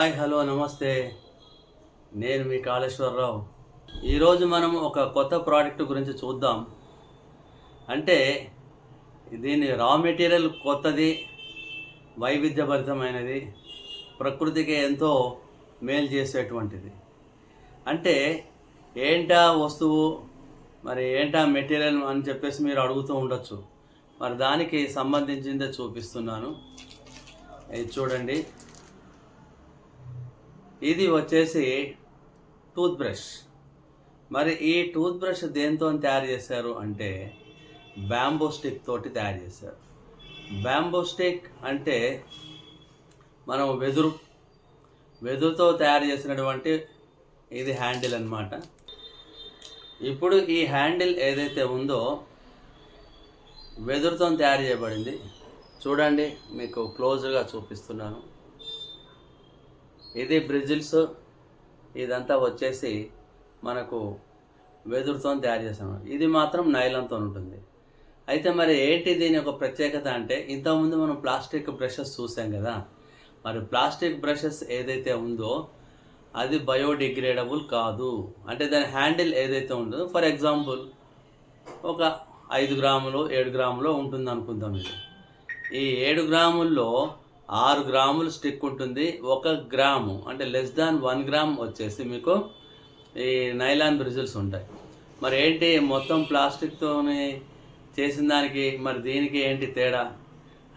Hi hello నమస్తే. నేను మీ కాళేశ్వరరావు. ఈరోజు మనం ఒక కొత్త ప్రోడక్ట్ గురించి చూద్దాం. అంటే దీని రా మెటీరియల్ కొత్తది, వైవిధ్యభరితమైనది, ప్రకృతికి ఎంతో మేలు చేసేటువంటిది. అంటే ఏంటా వస్తువు, మరి ఏంటా మెటీరియల్ అని చెప్పేసి మీరు అడుగుతూ ఉండొచ్చు. మరి దానికి సంబంధించిందే చూపిస్తున్నాను. ఇది చూడండి. ఇది వచ్చేసి టూత్ బ్రష్. మరి ఈ టూత్ బ్రష్ దేంతో తయారు చేశారు అంటే బ్యాంబూ స్టిక్ తోటి తయారు చేశారు. బ్యాంబూ స్టిక్ అంటే మనం వెదురుతో తయారు చేసినటువంటి ఇది హ్యాండిల్ అన్నమాట. ఇప్పుడు ఈ హ్యాండిల్ ఏదైతే ఉందో వెదురుతో తయారు చేయబడింది. చూడండి, మీకు క్లోజ్గా చూపిస్తున్నాను. ఇది బ్రిజిల్స్. ఇదంతా వచ్చేసి మనకు వెదురుతో తయారు చేసాము. ఇది మాత్రం నైలాన్తో ఉంటుంది. అయితే మరి ఏంటి దీని ఒక ప్రత్యేకత అంటే, ఇంతకుముందు మనం ప్లాస్టిక్ బ్రషెస్ చూసాం కదా. మరి ప్లాస్టిక్ బ్రషెస్ ఏదైతే ఉందో అది బయోడిగ్రేడబుల్ కాదు. అంటే దాని హ్యాండిల్ ఏదైతే ఉందో, ఫర్ ఎగ్జాంపుల్ ఒక 5 గ్రాములు 7 గ్రాములు ఉంటుంది అనుకుందాం. ఈ 7 గ్రాముల్లో 6 గ్రాములు స్టిక్ ఉంటుంది. 1 గ్రాము అంటే లెస్ దాన్ 1 గ్రామ్ వచ్చేసి మీకు ఈ నైలాన్ బ్రిజిల్స్ ఉంటాయి. మరి ఏంటి మొత్తం ప్లాస్టిక్తోని చేసిన దానికి మరి దీనికి ఏంటి తేడా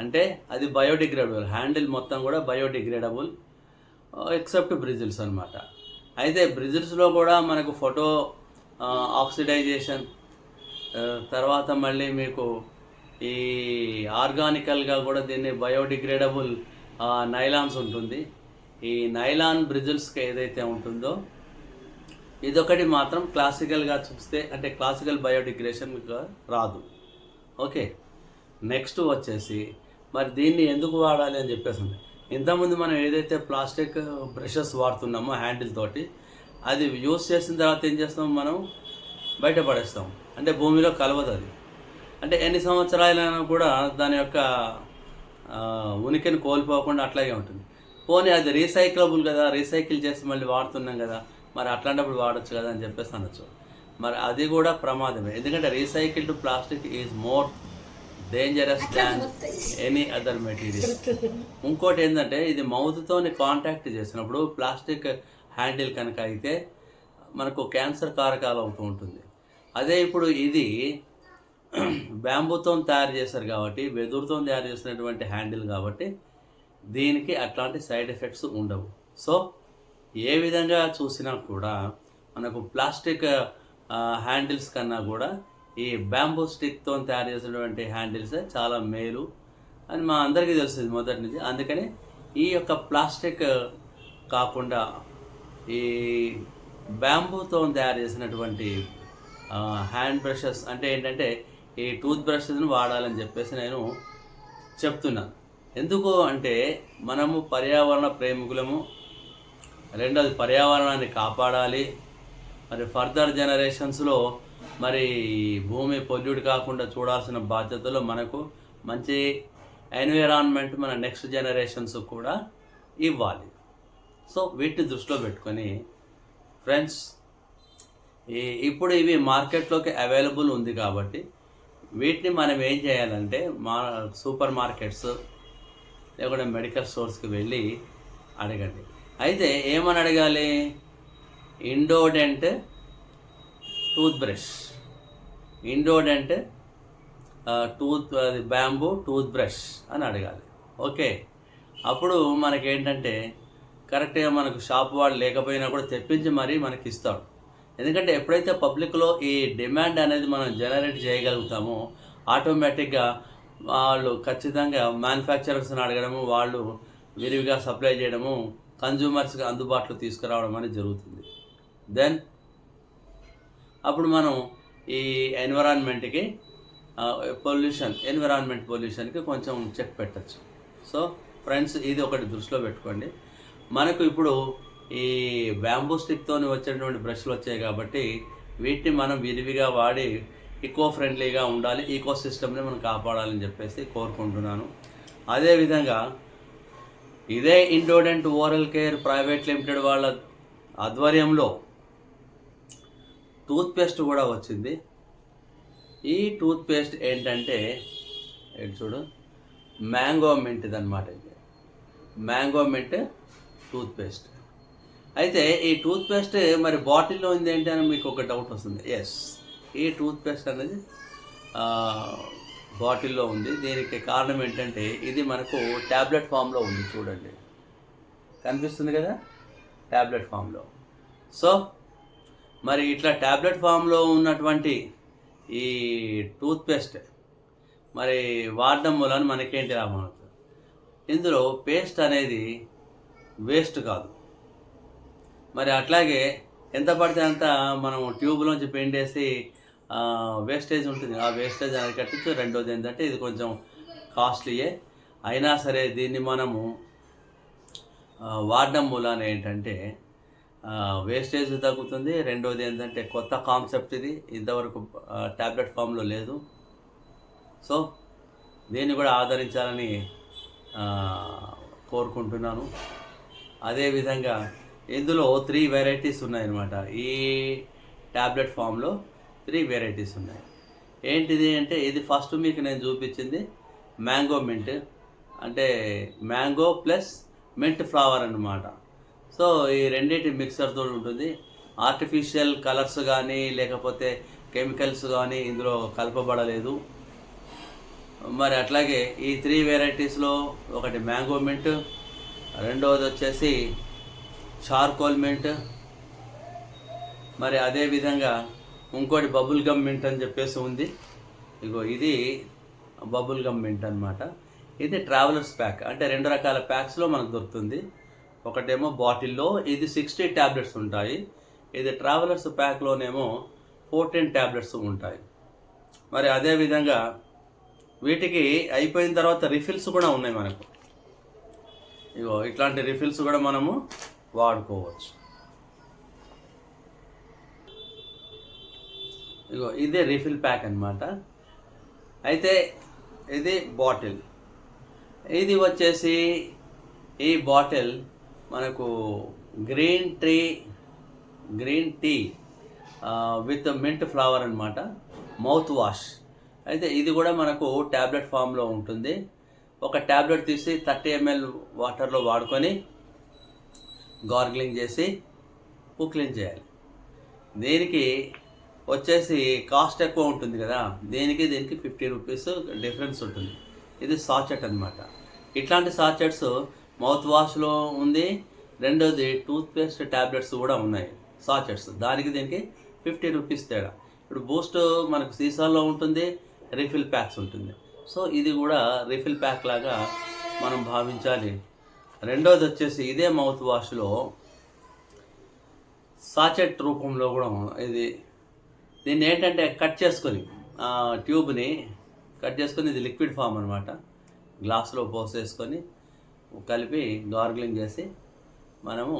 అంటే, అది బయోడిగ్రేడబుల్. హ్యాండిల్ మొత్తం కూడా బయోడిగ్రేడబుల్ ఎక్సెప్ట్ బ్రిజిల్స్ అనమాట. అయితే బ్రిజిల్స్లో కూడా మనకు ఫోటో ఆక్సిడైజేషన్, తర్వాత మళ్ళీ మీకు ఈ ఆర్గానికల్గా కూడా దీన్ని బయోడిగ్రేడబుల్ నైలాన్స్ ఉంటుంది. ఈ నైలాన్ బ్రిజిల్స్కి ఏదైతే ఉంటుందో ఇదొకటి మాత్రం క్లాసికల్గా చూస్తే, అంటే క్లాసికల్ బయోడిగ్రేషన్ రాదు. ఓకే, నెక్స్ట్ వచ్చేసి మరి దీన్ని ఎందుకు వాడాలి అని చెప్పేసి, ఇంతకుముందు మనం ఏదైతే ప్లాస్టిక్ బ్రషెస్ వాడుతున్నామో హ్యాండిల్ తోటి, అది యూస్ చేసిన తర్వాత ఏం చేస్తాం, మనం బయటపడేస్తాం. అంటే భూమిలో కలవదు అది. అంటే ఎన్ని సంవత్సరాలైనా కూడా దాని యొక్క ఉనికిని కోల్పోకుండా అట్లాగే ఉంటుంది. పోనీ అది రీసైక్లబుల్ కదా, రీసైకిల్ చేసి మళ్ళీ వాడుతున్నాం కదా, మరి అట్లాంటప్పుడు వాడచ్చు కదా అని చెప్పేసి అనొచ్చు. మరి అది కూడా ప్రమాదమే. ఎందుకంటే recycled plastic is more dangerous than any other material. ఇంకోటి ఏంటంటే, ఇది మౌత్తోని కాంటాక్ట్ చేసినప్పుడు ప్లాస్టిక్ హ్యాండిల్ కనుక అయితే మనకు క్యాన్సర్ కారకాలు అవుతూ ఉంటుంది. అదే ఇప్పుడు ఇది బ్యాంబూతో తయారు చేశారు కాబట్టి, వెదురుతో తయారు చేసినటువంటి హ్యాండిల్ కాబట్టి దీనికి అట్లాంటి సైడ్ ఎఫెక్ట్స్ ఉండవు. సో ఏ విధంగా చూసినా కూడా మనకు ప్లాస్టిక్ హ్యాండిల్స్ కన్నా కూడా ఈ బ్యాంబూ స్టిక్తో తయారు చేసినటువంటి హ్యాండిల్సే చాలా మేలు అని మా అందరికీ తెలుస్తుంది మొదటి నుంచి. అందుకని ఈ యొక్క ప్లాస్టిక్ కాకుండా ఈ బ్యాంబూతో తయారు చేసినటువంటి హ్యాండ్ బ్రషెస్ అంటే ఏంటంటే ఈ టూత్ బ్రషెస్ని వాడాలని చెప్పేసి నేను చెప్తున్నాను. ఎందుకు అంటే మనము పర్యావరణ ప్రేమికులము, రెండోది పర్యావరణాన్ని కాపాడాలి. మరి ఫర్దర్ జనరేషన్స్లో మరి భూమి పొల్యూట్ కాకుండా చూడాల్సిన బాధ్యతలో మనకు మంచి ఎన్విరాన్మెంట్ మన నెక్స్ట్ జనరేషన్స్ కూడా ఇవ్వాలి. సో వీటిని దృష్టిలో పెట్టుకొని ఫ్రెండ్స్, ఇప్పుడు ఇవి మార్కెట్లోకి అవైలబుల్ ఉంది కాబట్టి వీటిని మనం ఏం చేయాలంటే సూపర్ మార్కెట్స్ లేకుంటే మెడికల్ స్టోర్స్కి వెళ్ళి అడగండి. అయితే ఏమని అడగాలి, Indodent tooth brush, Indodent bamboo tooth brush అని అడగాలి. ఓకే, అప్పుడు మనకేంటంటే కరెక్ట్గా మనకు షాప్ వాడు లేకపోయినా కూడా తెప్పించి మరీ మనకి ఇస్తాడు. ఎందుకంటే ఎప్పుడైతే పబ్లిక్లో ఈ డిమాండ్ అనేది మనం జనరేట్ చేయగలుగుతామో ఆటోమేటిక్గా వాళ్ళు ఖచ్చితంగా మ్యానుఫ్యాక్చరర్స్ని అడగడము, వాళ్ళు విరివిగా సప్లై చేయడము, కన్జ్యూమర్స్కి అందుబాటులో తీసుకురావడం అనేది జరుగుతుంది. దెన్ అప్పుడు మనం ఈ ఎన్విరాన్మెంట్ పొల్యూషన్కి కొంచెం చెక్ పెట్టచ్చు. సో ఫ్రెండ్స్, ఇది ఒకటి దృష్టిలో పెట్టుకోండి. మనకు ఇప్పుడు ఈ బ్యాంబూ స్టిక్తో వచ్చేటువంటి బ్రష్లు వచ్చాయి కాబట్టి వీటిని మనం విరివిగా వాడి ఈకో ఫ్రెండ్లీగా ఉండాలి, ఈకో సిస్టమ్ని మనం కాపాడాలని చెప్పేసి కోరుకుంటున్నాను. అదేవిధంగా ఇదే ఇండోడెంట్ ఓరల్ కేర్ ప్రైవేట్ లిమిటెడ్ వాళ్ళ ఆధ్వర్యంలో టూత్పేస్ట్ కూడా వచ్చింది. ఈ టూత్పేస్ట్ ఏంటంటే చూడు, మ్యాంగో మింట్ది అనమాట. ఇది మ్యాంగో మింట్ టూత్పేస్ట్. అయితే ఈ టూత్పేస్ట్ మరి బాటిల్లో ఉంది ఏంటి అని మీకు ఒక డౌట్ వస్తుంది. ఎస్, ఈ టూత్పేస్ట్ అనేది బాటిల్లో ఉంది. దీనికి కారణం ఏంటంటే ఇది మనకు ట్యాబ్లెట్ ఫామ్లో ఉంది. చూడండి, కనిపిస్తుంది కదా, ట్యాబ్లెట్ ఫామ్లో. సో మరి ఇట్లా ట్యాబ్లెట్ ఫామ్లో ఉన్నటువంటి ఈ టూత్పేస్ట్ మరి వాడడం వలన మనకేంటి లాభం? ఇందులో పేస్ట్ అనేది వేస్ట్ కాదు. మరి అట్లాగే ఎంత పడితే అంత మనం ట్యూబ్లోంచి పిండేసి వేస్టేజ్ ఉంటుంది, ఆ వేస్టేజ్ అనేది కట్టించు. రెండోది ఏంటంటే ఇది కొంచెం కాస్ట్లీయే, అయినా సరే దీన్ని మనము వాడడం మూలాన ఏంటంటే వేస్టేజ్ తగ్గుతుంది. రెండోది ఏంటంటే కొత్త కాన్సెప్ట్, ఇది ఇంతవరకు ట్యాబ్లెట్ ఫామ్లో లేదు. సో దీన్ని కూడా ఆదరించాలని కోరుకుంటున్నాను. అదేవిధంగా ఇందులో 3 వెరైటీస్ ఉన్నాయన్నమాట. ఈ ట్యాబ్లెట్ ఫామ్లో 3 వెరైటీస్ ఉన్నాయి. ఏంటిది అంటే ఇది ఫస్ట్ మీకు నేను చూపించింది మ్యాంగో మింట్, అంటే మ్యాంగో ప్లస్ మింట్ ఫ్లవర్ అన్నమాట. సో ఈ రెండింటి మిక్సర్తో ఉంటుంది. ఆర్టిఫిషియల్ కలర్స్ కానీ లేకపోతే కెమికల్స్ కానీ ఇందులో కలపబడలేదు. మరి అట్లాగే ఈ 3 వెరైటీస్లో ఒకటి మ్యాంగో మింట్, రెండవది వచ్చేసి చార్కోల్ మింట్, మరి అదేవిధంగా ఇంకోటి బబుల్ గమ్ మింట్ అని చెప్పేసి ఉంది. ఇగో ఇది బబుల్ గమ్ మింట్ అనమాట. ఇది ట్రావెలర్స్ ప్యాక్, అంటే 2 రకాల ప్యాక్స్లో మనకు దొరుకుతుంది. ఒకటేమో బాటిల్లో, ఇది 60 ట్యాబ్లెట్స్ ఉంటాయి. ఇది ట్రావెలర్స్ ప్యాక్లోనేమో 14 ట్యాబ్లెట్స్ ఉంటాయి. మరి అదేవిధంగా వీటికి అయిపోయిన తర్వాత రిఫిల్స్ కూడా ఉన్నాయి మనకు. ఇగో ఇట్లాంటి రిఫిల్స్ కూడా మనము వాడుకోవచ్చు. ఇగో ఇదే రీఫిల్ ప్యాక్ అన్నమాట. అయితే ఇది బాటిల్. ఇది వచ్చేసి ఈ బాటిల్ మనకు green tea with mint flower అన్నమాట, మౌత్ వాష్. అయితే ఇది కూడా మనకు ట్యాబ్లెట్ ఫామ్లో ఉంటుంది. ఒక ట్యాబ్లెట్ తీసి 30 ml వాటర్లో వాడుకొని గార్గిలింగ్ చేసి క్లీన్ చేయాలి. దీనికి వచ్చేసి కాస్ట్ ఎక్కువ ఉంటుంది కదా, దీనికి 50 రూపీస్ డిఫరెన్స్ ఉంటుంది. ఇది సాచెట్ అనమాట. ఇట్లాంటి సాచెట్స్ మౌత్ వాష్లో ఉంది. రెండోది టూత్పేస్ట్ ట్యాబ్లెట్స్ కూడా ఉన్నాయి సాచెట్స్, దీనికి 50 రూపీస్ తేడా. ఇప్పుడు బూస్ట్ మనకు సీసాల్లో ఉంటుంది, రీఫిల్ ప్యాక్స్ ఉంటుంది. సో ఇది కూడా రీఫిల్ ప్యాక్ లాగా మనం భావించాలి. రెండోది వచ్చేసి ఇదే మౌత్ వాష్లో సాచెట్ రూపంలో కూడా ఇది. దీన్ని ఏంటంటే కట్ చేసుకొని ట్యూబ్ని కట్ చేసుకొని, ఇది లిక్విడ్ ఫామ్ అనమాట, గ్లాస్లో పోసేసుకొని కలిపి గార్గిలింగ్ చేసి మనము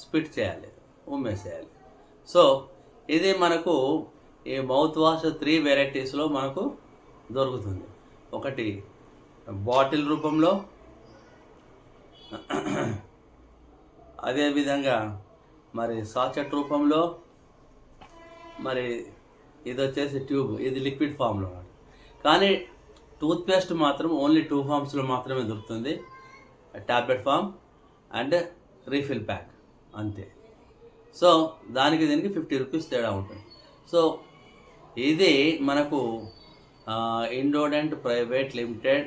స్పిట్ చేయాలి, ఉమ్మేసేయాలి. సో ఇది మనకు ఈ మౌత్ వాష్ 3 వెరైటీస్లో మనకు దొరుకుతుంది. ఒకటి బాటిల్ రూపంలో, అదేవిధంగా మరి సాచెట్ రూపంలో, మరి ఇది వచ్చేసి ట్యూబ్, ఇది లిక్విడ్ ఫామ్లో. కానీ టూత్పేస్ట్ మాత్రం ఓన్లీ 2 ఫామ్స్లో మాత్రమే దొరుకుతుంది, tablet form and refill pack, అంతే. సో దీనికి 50 రూపీస్ తేడా ఉంటుంది. సో ఇది మనకు ఇండోడెంట్ ప్రైవేట్ లిమిటెడ్,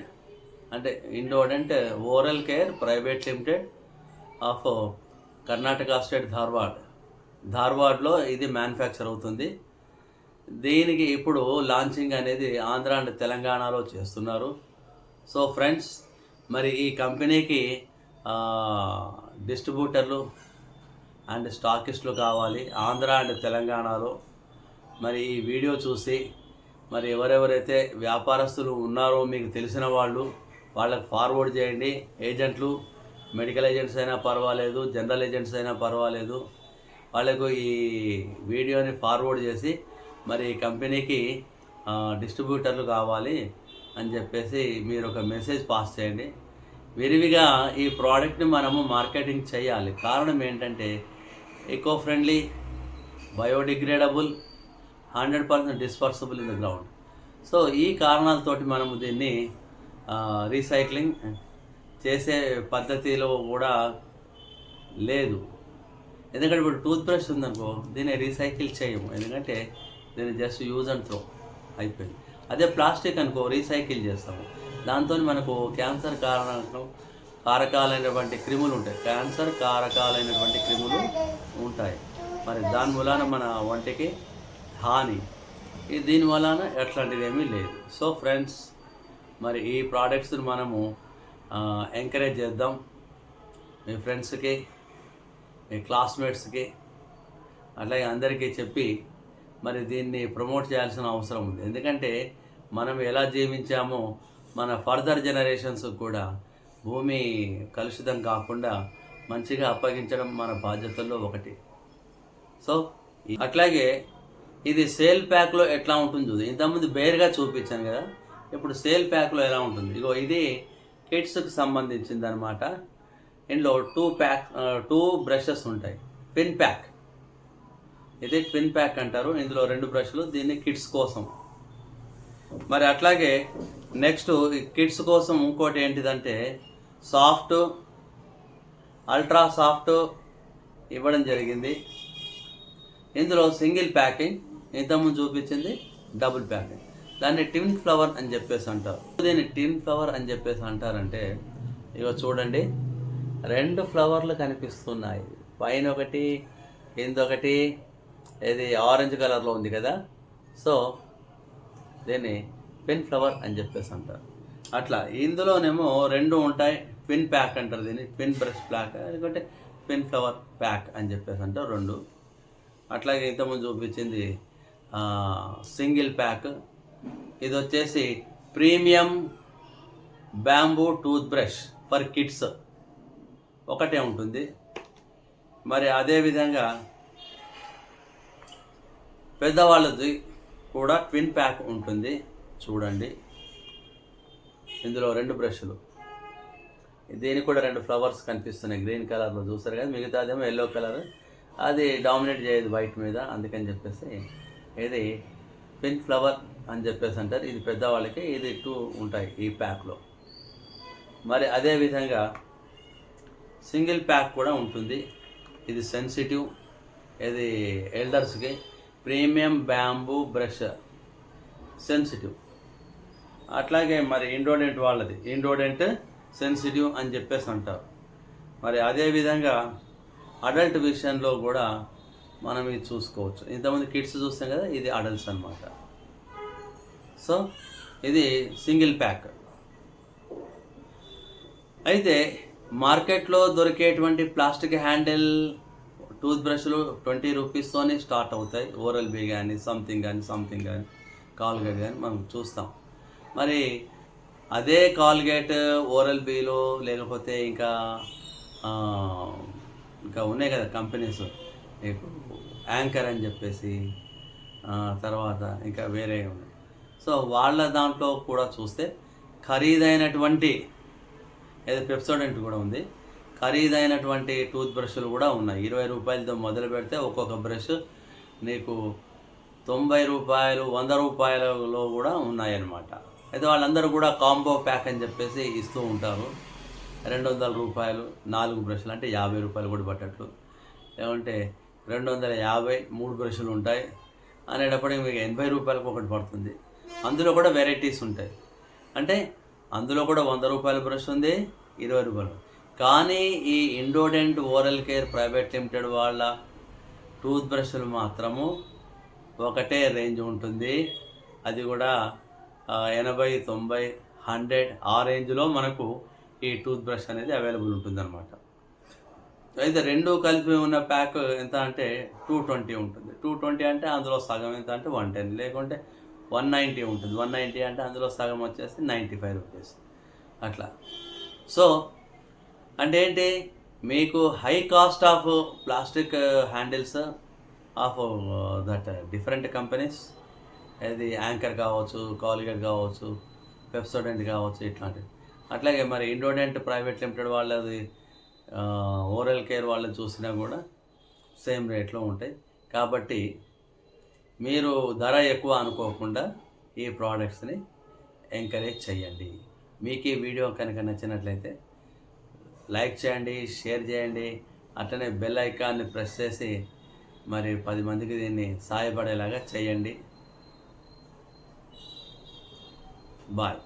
అంటే Indodent oral care private limited of Karnataka state ధార్వాడ్లో ఇది మ్యానుఫ్యాక్చర్ అవుతుంది. దీనికి ఇప్పుడు లాంచింగ్ అనేది ఆంధ్ర అండ్ తెలంగాణలో చేస్తున్నారు. సో ఫ్రెండ్స్, మరి ఈ కంపెనీకి డిస్ట్రిబ్యూటర్లు అండ్ స్టాకిస్టులు కావాలి ఆంధ్ర అండ్ తెలంగాణలో. మరి ఈ వీడియో చూసి మరి ఎవరెవరైతే వ్యాపారస్తులు ఉన్నారో మీకు తెలిసిన వాళ్ళకి ఫార్వర్డ్ చేయండి. ఏజెంట్లు, మెడికల్ ఏజెంట్స్ అయినా పర్వాలేదు, జనరల్ ఏజెంట్స్ అయినా పర్వాలేదు, వాళ్ళకు ఈ వీడియోని ఫార్వర్డ్ చేసి మరి ఈ కంపెనీకి డిస్ట్రిబ్యూటర్లు కావాలి అని చెప్పేసి మీరు ఒక మెసేజ్ పాస్ చేయండి. విరివిగా ఈ ప్రోడక్ట్ని మనము మార్కెటింగ్ చేయాలి. కారణం ఏంటంటే eco friendly, biodegradable, 100% dispersible in the ground. So ఈ కారణాలతోటి మనము దీన్ని రీసైక్లింగ్ చేసే పద్ధతిలో కూడా లేదు. ఎందుకంటే ఇప్పుడు టూత్ బ్రష్ ఉందనుకో, దీన్ని రీసైకిల్ చేయము, ఎందుకంటే దీన్ని జస్ట్ యూజ్ అండ్ త్రో అయిపోయింది. అదే ప్లాస్టిక్ అనుకో రీసైకిల్ చేస్తాము. దాంతో మనకు క్యాన్సర్ కారకాలైనటువంటి క్రిములు ఉంటాయి. క్యాన్సర్ కారకాలైనటువంటి క్రిములు ఉంటాయి. మరి దాని మూలాన మన ఒంటికి హాని. దీని వలన ఎట్లాంటిది ఏమీ లేదు. సో ఫ్రెండ్స్, మరి ఈ ప్రోడక్ట్స్ని మనము ఎంకరేజ్ చేద్దాం. మీ ఫ్రెండ్స్కి, మీ క్లాస్మేట్స్కి, అట్లాగే అందరికీ చెప్పి మరి దీన్ని ప్రమోట్ చేయాల్సిన అవసరం ఉంది. ఎందుకంటే మనం ఎలా జీవించామో మన ఫర్దర్ జనరేషన్స్ కూడా భూమి కలుషితం కాకుండా మంచిగా అప్పగించడం మన బాధ్యతల్లో ఒకటి. సో అట్లాగే ఇది సేల్ ప్యాక్లో ఎట్లా ఉంటుంది చూద్దాం. ఇంతకుముందు బేర్గా చూపించాను కదా, ఇప్పుడు సేల్ ప్యాక్లో ఎలా ఉంటుంది. ఇగో ఇది కిడ్స్కి సంబంధించింది అనమాట. ఇందులో 2 బ్రషెస్ ఉంటాయి. పిన్ ప్యాక్, ఇది పిన్ ప్యాక్ అంటారు. ఇందులో 2 బ్రష్లు, దీన్ని కిడ్స్ కోసం. మరి అట్లాగే నెక్స్ట్ కిడ్స్ కోసం ఇంకోటి ఏంటిదంటే సాఫ్ట్, అల్ట్రా సాఫ్ట్ ఇవ్వడం జరిగింది. ఇందులో సింగిల్ ప్యాకింగ్, ఇంతకుముందు చూపించింది డబుల్ ప్యాకింగ్. దాన్ని టిన్ ఫ్లవర్ అని చెప్పేసి అంటారు. దీన్ని టిన్ ఫ్లవర్ అని చెప్పేసి అంటారంటే ఇగో చూడండి, 2 ఫ్లవర్లు కనిపిస్తున్నాయి. పైన ఒకటి, కిందొకటి. ఇది ఆరెంజ్ కలర్లో ఉంది కదా. సో దీన్ని పిన్ ఫ్లవర్ అని చెప్పేసి అంటారు. అట్లా ఇందులోనేమో 2 ఉంటాయి. పిన్ ప్యాక్ అంటారు దీన్ని, పిన్ బ్రష్ ప్యాక్, ఎందుకంటే పిన్ ఫ్లవర్ ప్యాక్ అని చెప్పేసి అంటారు 2. అట్లాగే ఇంతకుముందు చూపించింది సింగిల్ ప్యాక్. ఇది వచ్చేసి premium bamboo tooth brush for kids, ఒకటే ఉంటుంది. మరి అదేవిధంగా పెద్దవాళ్ళది కూడా ట్విన్ ప్యాక్ ఉంటుంది. చూడండి, ఇందులో 2 బ్రష్లు, దీనికి కూడా 2 ఫ్లవర్స్ కనిపిస్తున్నాయి గ్రీన్ కలర్లో, చూస్తారు కదా. మిగతాదేమో ఎల్లో కలర్, అది డామినేట్ చేయదు వైట్ మీద, అందుకని చెప్పేసి ఇది పిన్ ఫ్లవర్ అని చెప్పేసి అంటారు. ఇది పెద్దవాళ్ళకి, ఇది 2 ఉంటాయి ఈ ప్యాక్లో. మరి అదేవిధంగా సింగిల్ ప్యాక్ కూడా ఉంటుంది. ఇది సెన్సిటివ్, ఇది ఎల్డర్స్కి. Premium bamboo brush sensitive. అట్లాగే మరి ఇండోడెంట్ వాళ్ళది, ఇండోడెంట్ సెన్సిటివ్ అని చెప్పేసి అంటారు. మరి అదేవిధంగా అడల్ట్ విషయంలో కూడా మనం ఇది చూసుకోవచ్చు. ఇంతమంది కిడ్స్ చూస్తాం కదా, ఇది అడల్ట్స్ అన్నమాట. సో ఇది సింగిల్ ప్యాక్. అయితే మార్కెట్లో దొరికేటువంటి ప్లాస్టిక్ హ్యాండిల్ టూత్ బ్రష్లు 20 రూపీస్తోనే స్టార్ట్ అవుతాయి. ఓరల్ బీ కానీ సంథింగ్ కానీ కాల్గేట్ కానీ మనం చూస్తాం. మరి అదే కాల్గేట్, ఓరల్ బీలో లేకపోతే ఇంకా ఉన్నాయి కదా కంపెనీస్, యాంకర్ అని చెప్పేసి, తర్వాత ఇంకా వేరే ఉన్నాయి. సో వాళ్ళ దాంట్లో కూడా చూస్తే ఖరీదైనటువంటి, ఏదో పెప్సోడెంట్ కూడా ఉంది, ఖరీదైనటువంటి టూత్ బ్రష్లు కూడా ఉన్నాయి. 20 రూపాయలతో మొదలు పెడితే ఒక్కొక్క బ్రష్ నీకు 90 రూపాయలు, 100 రూపాయలలో కూడా ఉన్నాయన్నమాట. అయితే వాళ్ళందరూ కూడా కాంబో ప్యాక్ అని చెప్పేసి ఇస్తూ ఉంటారు. 200 రూపాయలు 4 బ్రష్లు అంటే 50 రూపాయలు కూడా పట్టట్లు. ఏమంటే 250 3 బ్రష్లు ఉంటాయి అనేటప్పటికి మీకు 80 రూపాయలకు ఒకటి పడుతుంది. అందులో కూడా వెరైటీస్ ఉంటాయి. అంటే అందులో కూడా 100 రూపాయల బ్రష్ ఉంది, 20 రూపాయలు. కానీ ఈ ఇండోడెంట్ ఓరల్ కేర్ ప్రైవేట్ లిమిటెడ్ వాళ్ళ టూత్ బ్రష్లు మాత్రము ఒకటే రేంజ్ ఉంటుంది. అది కూడా 80, 90, 100 ఆ రేంజ్లో మనకు ఈ టూత్ బ్రష్ అనేది అవైలబుల్ ఉంటుందన్నమాట. అయితే 2 కలిపి ఉన్న ప్యాక్ ఎంత అంటే 220 ఉంటుంది. 220 అంటే అందులో సగం ఎంత అంటే 110, లేకుంటే 190 ఉంటుంది. 190 అంటే అందులో సగం వచ్చేసి 95 రూపీస్ అట్లా. సో అంటే ఏంటి, మీకు high cost of plastic handles of that different companies, అది యాంకర్ కావచ్చు, కాల్గేట్ కావచ్చు, పెప్సోడెంట్ కావచ్చు, ఇట్లాంటివి. అట్లాగే మరి ఇండోడెంట్ ప్రైవేట్ లిమిటెడ్ వాళ్ళది ఓరల్ కేర్ వాళ్ళని చూసినా కూడా సేమ్ రేట్లో ఉంటాయి. కాబట్టి మీరు ధర ఎక్కువ అనుకోకుండా ఈ ప్రోడక్ట్స్ని ఎంకరేజ్ చేయండి. మీకు ఈ వీడియో కనుక నచ్చినట్లయితే లైక్ చేయండి, షేర్ చేయండి, అట్లనే బెల్ ఐకాన్ని ప్రెస్ చేసి మరి 10 మందికి దీన్ని సహాయపడేలాగా చేయండి. బాయ్.